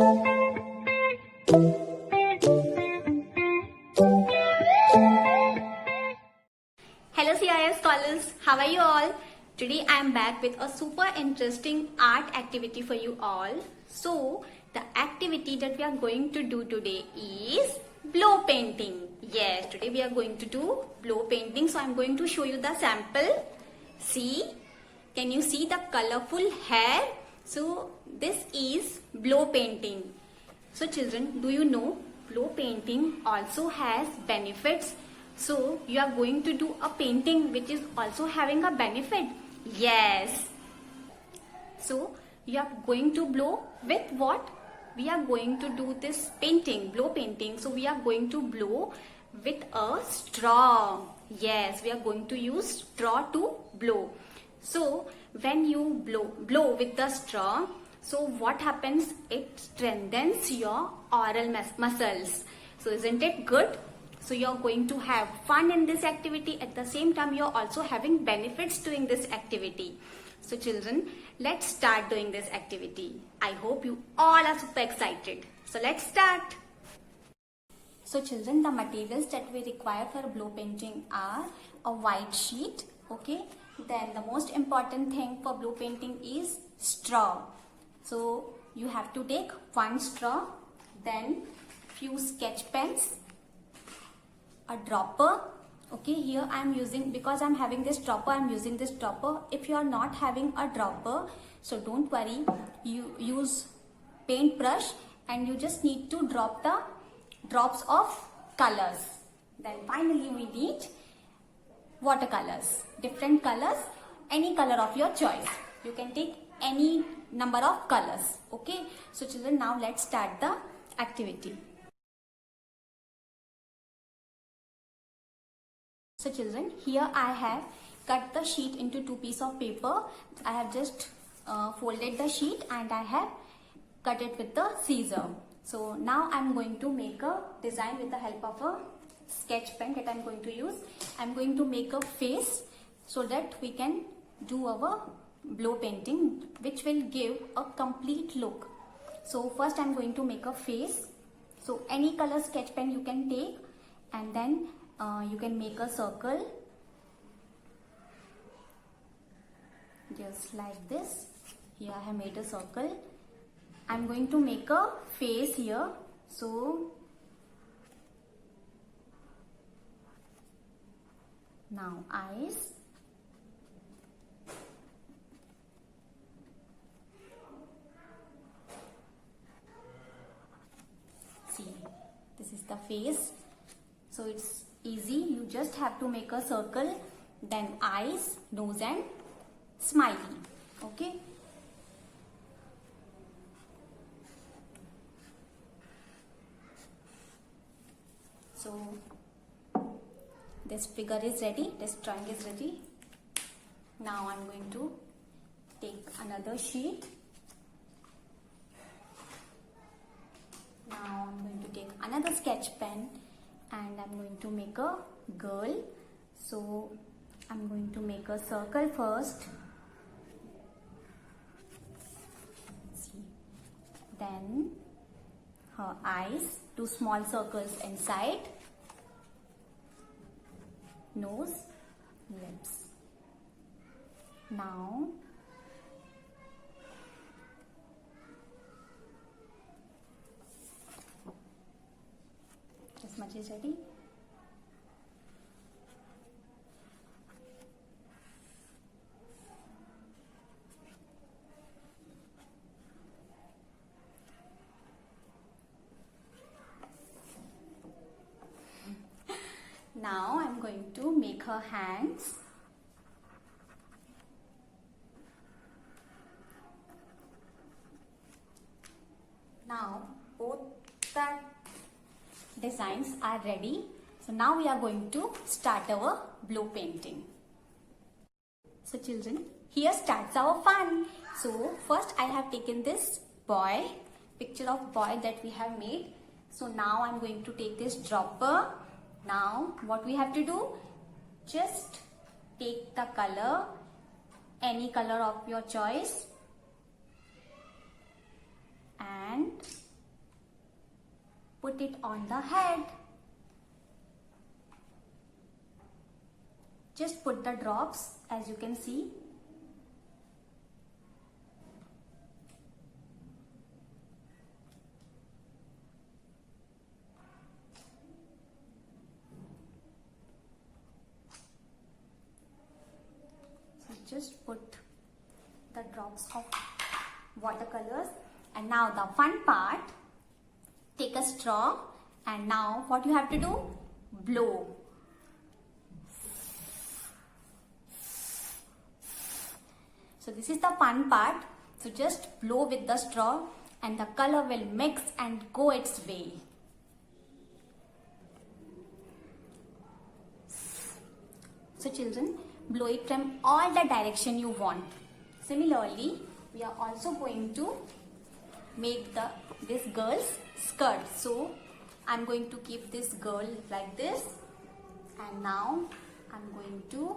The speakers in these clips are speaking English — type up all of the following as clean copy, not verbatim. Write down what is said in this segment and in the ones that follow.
Hello CIS scholars, how are you all? Today I am back with a super interesting art activity for you all. So the activity that we are going to do today is blow painting. Yes, today we are going to do blow painting. So I am going to show you the sample. See, can you see the colorful hair? So this is blow painting. So children, do you know blow painting also has benefits? So you are going to do a painting which is also having a benefit. Yes. So you are going to blow with what? We are going to do this painting, blow painting. So we are going to blow with a straw. Yes, we are going to use straw to blow. So when you blow with the straw, so what happens? It strengthens your oral muscles. So isn't it good? So you're going to have fun in this activity. At the same time, you're also having benefits doing this activity. So children, let's start doing this activity. I hope you all are super excited. So let's start. So children, the materials that we require for blow painting are a white sheet. Okay. Then the most important thing for blow painting is straw. So you have to take one straw, then few sketch pens, a dropper. Okay, here I am using, because I am having this dropper, I am using this dropper. If you are not having a dropper, so don't worry, you use paintbrush and you just need to drop the drops of colors. Then finally we need watercolors, different colors, any color of your choice. You can take any number of colors. Okay, so children, now let's start the activity. So children, here I have cut the sheet into two pieces of paper. I have just folded the sheet and I have cut it with the scissor. So now I am going to make a design with the help of a sketch pen that I am going to use. I am going to make a face so that we can do our blow painting, which will give a complete look. So first I am going to make a face. So any color sketch pen you can take, and then you can make a circle just like this. Here I have made a circle. I am going to make a face here. So now eyes. See, this is the face. So it's easy. You just have to make a circle, then eyes, nose and smiley. Okay. So this figure is ready, this drawing is ready. Now I'm going to take another sheet. Now I'm going to take another sketch pen and I'm going to make a girl. So I'm going to make a circle first. See. Then her eyes, two small circles inside, nose, lips. Now this much is ready. Now I'm going to make her hands. Now both the designs are ready. So now we are going to start our blow painting. So children, here starts our fun. So first I have taken this boy, picture of boy that we have made. So now I'm going to take this dropper. Now what we have to do? Just take the color, any color of your choice, and put it on the head. Just put the drops as you can see. So just put the drops of watercolors, and now the fun part. Take a straw, and now what you have to do? Blow. So this is the fun part. So just blow with the straw and the color will mix and go its way. So children, blow it from all the direction you want. Similarly, we are also going to make this girl's skirt. So I'm going to keep this girl like this, and now I'm going to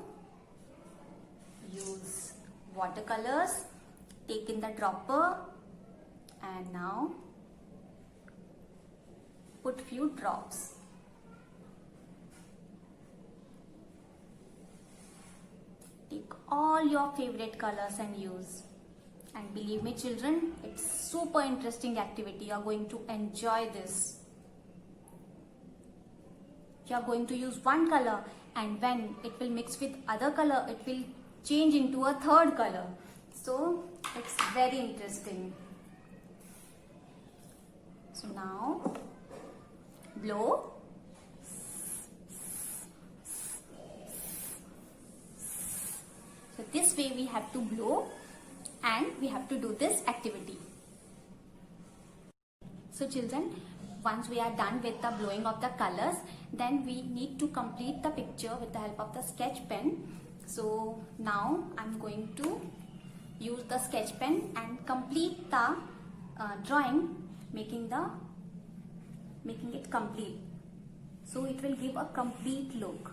use watercolors. Take in the dropper, and now put few drops. Take all your favorite colors and use. And believe me children, it's super interesting activity. You are going to enjoy this. You are going to use one color, and when it will mix with other color, it will change into a third color. So it's very interesting. So now blow. So this way we have to blow, and we have to do this activity. So children, once we are done with the blowing of the colors, then we need to complete the picture with the help of the sketch pen. So now I'm going to use the sketch pen and complete the drawing, making it complete. So it will give a complete look.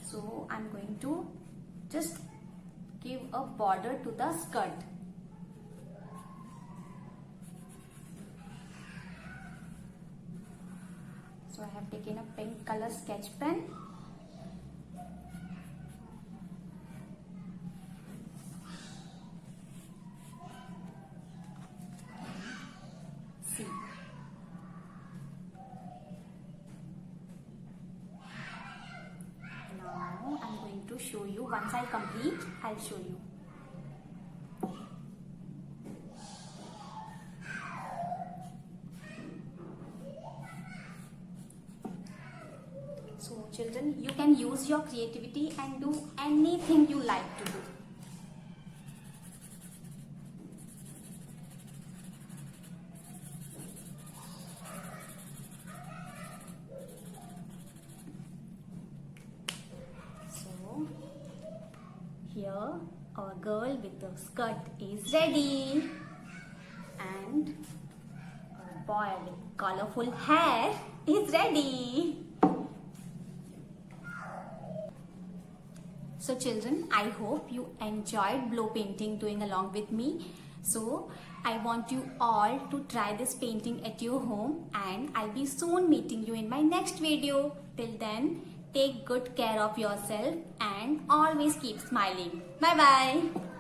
So I'm going to just give a border to the skirt. So I have taken a pink color sketch pen. See. Now I'm going to show you. Once I complete, I'll show you. So children, you can use your creativity and do anything you like to do. So here our girl with the skirt is ready, and our boy with colorful hair is ready. So children, I hope you enjoyed blow painting doing along with me. So I want you all to try this painting at your home, and I'll be soon meeting you in my next video. Till then, take good care of yourself and always keep smiling. Bye bye.